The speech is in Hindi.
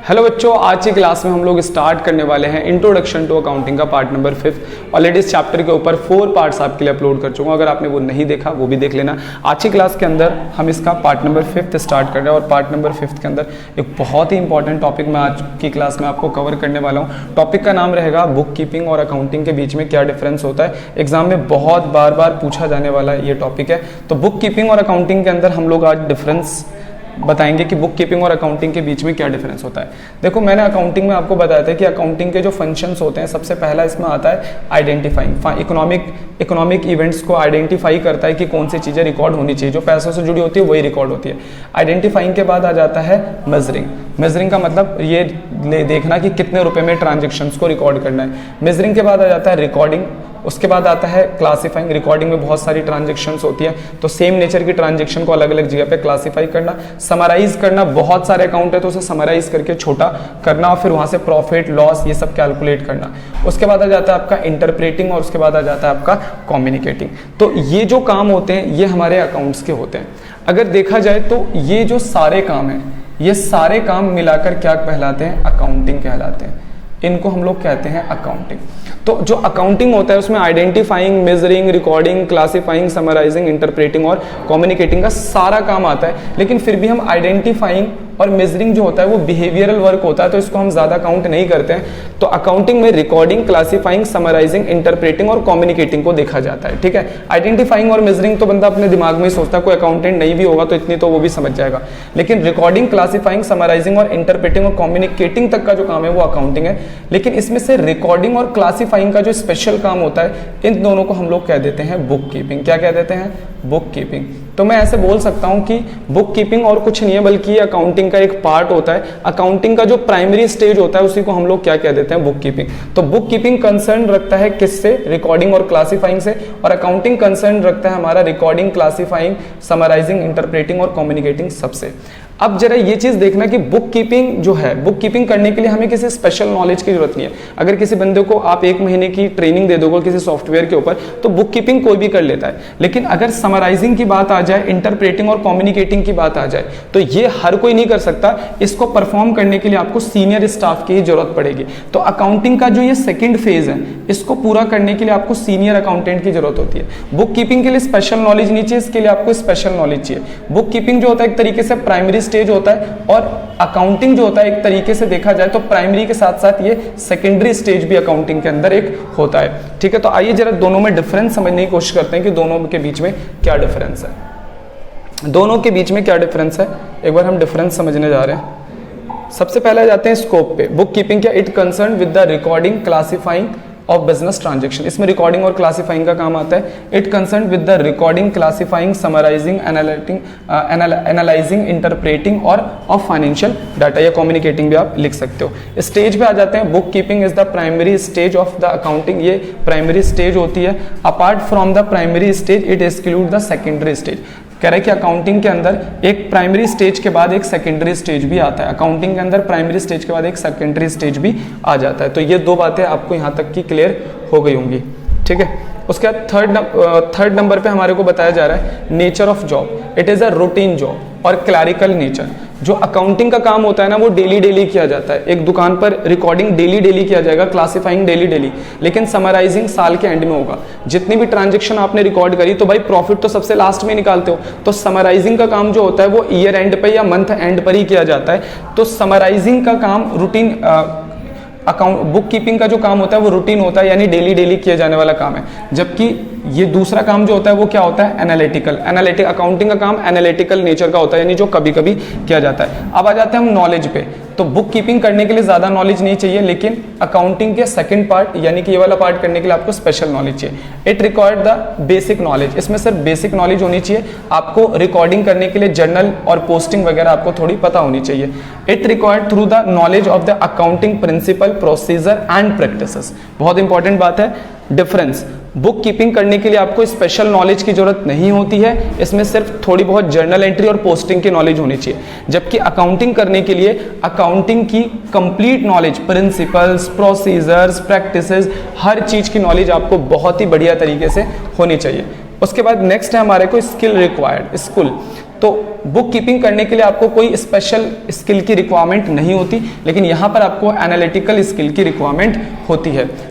हेलो बच्चों, आज की क्लास में हम लोग स्टार्ट करने वाले हैं इंट्रोडक्शन टू अकाउंटिंग का पार्ट नंबर 5। ऑलरेडी इस चैप्टर के ऊपर 4 पार्ट्स आपके लिए अपलोड कर चुका हूँ। अगर आपने वो नहीं देखा वो भी देख लेना। आज की क्लास के अंदर हम इसका पार्ट नंबर 5 स्टार्ट कर रहे हैं और पार्ट नंबर 5 के अंदर एक बहुत ही इंपॉर्टेंट टॉपिक मैं आज की क्लास में आपको कवर करने वाला हूँ। टॉपिक का नाम रहेगा बुक कीपिंग और अकाउंटिंग के बीच में क्या डिफरेंस होता है। एग्जाम में बहुत बार पूछा जाने वाला ये टॉपिक है। तो बुक कीपिंग और अकाउंटिंग के अंदर हम लोग आज डिफरेंस बताएंगे कि बुक कीपिंग और अकाउंटिंग के बीच में क्या डिफरेंस होता है। देखो, मैंने अकाउंटिंग में आपको बताया था कि अकाउंटिंग के जो फंक्शंस होते हैं, सबसे पहला इसमें आता है आइडेंटिफाइंग। इकोनॉमिक इवेंट्स को आइडेंटिफाई करता है कि कौन सी चीज़ें रिकॉर्ड होनी चाहिए, जो पैसों से जुड़ी होती है वही रिकॉर्ड होती है। आइडेंटिफाइंग के बाद आ जाता है मेजरिंग का मतलब ये देखना कि कितने रुपए में ट्रांजेक्शन्स को रिकॉर्ड करना है। मेजरिंग के बाद आ जाता है रिकॉर्डिंग। उसके बाद आता है क्लासिफाइंग। रिकॉर्डिंग में बहुत सारी ट्रांजेक्शन्स होती हैं, तो सेम नेचर की ट्रांजेक्शन को अलग अलग जगह पे क्लासिफाई करना। समराइज करना, बहुत सारे अकाउंट है तो उसे समराइज करके छोटा करना और फिर वहां से प्रॉफिट लॉस ये सब कैलकुलेट करना। उसके बाद आ जाता है आपका इंटरप्रेटिंग और उसके बाद आ जाता है आपका कम्युनिकेटिंग। तो ये जो काम होते हैं ये हमारे अकाउंट्स के होते हैं। अगर देखा जाए तो ये जो सारे काम हैं, ये सारे काम मिलाकर क्या कहलाते हैं? अकाउंटिंग कहलाते हैं। इनको हम लोग कहते हैं अकाउंटिंग। तो जो अकाउंटिंग होता है उसमें identifying, measuring, recording, classifying, summarising, interpreting और कम्युनिकेटिंग का सारा काम आता है। लेकिन फिर भी हम आइडेंटिफाइंग और मेजरिंग जो होता है वो बिहेवियरल वर्क होता है, तो इसको हम ज्यादा काउंट नहीं करते हैं। तो अकाउंटिंग में रिकॉर्डिंग, क्लासिफाइंग, समराइजिंग, इंटरप्रेटिंग और कम्युनिकेटिंग को देखा जाता है। ठीक है, आइडेंटिफाइंग और मेजरिंग तो बंदा अपने दिमाग में ही सोचता है, कोई अकाउंटेंट नहीं भी होगा तो इतनी तो वो भी समझ जाएगा। लेकिन रिकॉर्डिंग, क्लासिफाइंग, समराइजिंग और इंटरप्रेटिंग और कम्युनिकेटिंग तक का जो काम है वो अकाउंटिंग है। लेकिन इसमें से रिकॉर्डिंग और क्लासिफाइंग का जो स्पेशल काम होता है, इन दोनों को हम लोग कह देते हैं बुक कीपिंग। क्या कह देते हैं? Book keeping. तो मैं ऐसे बोल सकता हूं कि बुक कीपिंग और कुछ नहीं है बल्कि ये अकाउंटिंग का एक पार्ट होता है। अकाउंटिंग का जो प्राइमरी स्टेज होता है उसी को हम लोग क्या कह देते हैं? Book keeping. तो बुक कीपिंग कंसर्न रखता है किससे? रिकॉर्डिंग और क्लासिफाइंग से, और अकाउंटिंग कंसर्न रखता है हमारा रिकॉर्डिंग, क्लासिफाइंग, समराइजिंग, इंटरप्रेटिंग और कम्युनिकेटिंग सबसे। अब जरा ये चीज देखना कि बुक कीपिंग जो है, बुक कीपिंग करने के लिए हमें किसी स्पेशल नॉलेज की जरूरत नहीं है। अगर किसी बंदे को आप 1 महीने की ट्रेनिंग दे दोगे किसी सॉफ्टवेयर के ऊपर तो बुक कीपिंग कोई भी कर लेता है। लेकिन अगर समराइजिंग की बात आ जाए, इंटरप्रेटिंग और कम्युनिकेटिंग की बात आ जाए तो ये हर कोई नहीं कर सकता। इसको परफॉर्म करने के लिए आपको सीनियर स्टाफ की ही जरूरत पड़ेगी। तो अकाउंटिंग का जो ये सेकेंड फेज है, इसको पूरा करने के लिए आपको सीनियर अकाउंटेंट की जरूरत होती है। बुक कीपिंग के लिए स्पेशल नॉलेज नहीं चाहिए, इसके लिए आपको स्पेशल नॉलेज चाहिए। बुक कीपिंग जो होता है एक तरीके से प्राइमरी स्टेज होता है, और अकाउंटिंग जो होता है एक तरीके से देखा जाए तो प्राइमरी के साथ साथ ये सेकेंडरी स्टेज भी अकाउंटिंग के अंदर एक होता है। ठीक है, तो आइए जरा दोनों में डिफरेंस समझने की कोशिश करते हैं कि दोनों के बीच में क्या डिफरेंस है। दोनों के बीच में क्या डिफरेंस है, एक बार हम डिफरेंस समझने जा रहे हैं। सबसे पहले जाते हैं स्कोप पे। बुक कीपिंग क्या? It concern with the recording, classifying of business transaction. इसमें रिकॉर्डिंग और क्लासिफाइंग का काम आता है। It concern with the recording, classifying, summarising, analysing, interpreting और ऑफ फाइनेंशियल डाटा, या कम्युनिकेटिंग भी आप लिख सकते हो। स्टेज पे आ जाते हैं। Book keeping is the primary stage of the accounting. ये प्राइमरी स्टेज होती है। Apart from the primary stage it exclude the secondary stage. कह रहा है कि अकाउंटिंग के अंदर एक प्राइमरी स्टेज के बाद एक सेकेंडरी स्टेज भी आता है। अकाउंटिंग के अंदर प्राइमरी स्टेज के बाद एक सेकेंडरी स्टेज भी आ जाता है। तो ये दो बातें आपको यहाँ तक की क्लियर हो गई होंगी। ठीक है, उसके बाद थर्ड नंबर पे हमारे को बताया जा रहा है nature of job. It is a routine job और क्लैरिकल नेचर। जो अकाउंटिंग का काम होता है ना वो डेली किया जाता है। एक दुकान पर रिकॉर्डिंग डेली किया जाएगा, क्लासिफाइंग डेली, लेकिन समराइजिंग साल के एंड में होगा। जितनी भी ट्रांजेक्शन आपने रिकॉर्ड करी तो भाई प्रॉफिट तो सबसे लास्ट में निकालते हो, तो समराइजिंग का काम जो होता है वो ईयर एंड पे या मंथ एंड पर ही किया जाता है। तो समराइजिंग का काम रूटीन, बुक कीपिंग का जो काम होता है वो रूटीन होता है, यानी डेली किया जाने वाला काम है। जबकि ये दूसरा काम जो होता है वो क्या होता है? एनालिटिकल। अकाउंटिंग का काम एनालिटिकल नेचर का होता है, यानी जो कभी कभी किया जाता है। अब आ जाते हैं हम नॉलेज पे। तो बुक कीपिंग करने के लिए ज्यादा नॉलेज नहीं चाहिए, लेकिन अकाउंटिंग के सेकंड पार्ट यानी कि ये वाला पार्ट करने के लिए आपको स्पेशल नॉलेज चाहिए। It required the basic knowledge. इसमें सिर्फ बेसिक नॉलेज होनी चाहिए। आपको रिकॉर्डिंग करने के लिए जर्नल और पोस्टिंग वगैरह आपको थोड़ी पता होनी चाहिए। It required through the knowledge of the accounting principle, procedure and practices. बहुत इंपॉर्टेंट बात है डिफरेंस। बुक कीपिंग करने के लिए आपको स्पेशल नॉलेज की जरूरत नहीं होती है, इसमें सिर्फ थोड़ी बहुत जर्नल एंट्री और पोस्टिंग की नॉलेज होनी चाहिए। जबकि अकाउंटिंग करने के लिए अकाउंटिंग की complete knowledge, principles, procedures, practices, हर चीज की नॉलेज आपको बहुत ही बढ़िया तरीके से होनी चाहिए। उसके बाद नेक्स्ट है हमारे को स्किल रिक्वायर्ड। तो बुक कीपिंग करने के लिए आपको कोई स्पेशल स्किल की रिक्वायरमेंट नहीं होती, लेकिन यहाँ पर आपको एनालिटिकल स्किल की रिक्वायरमेंट होती है। तो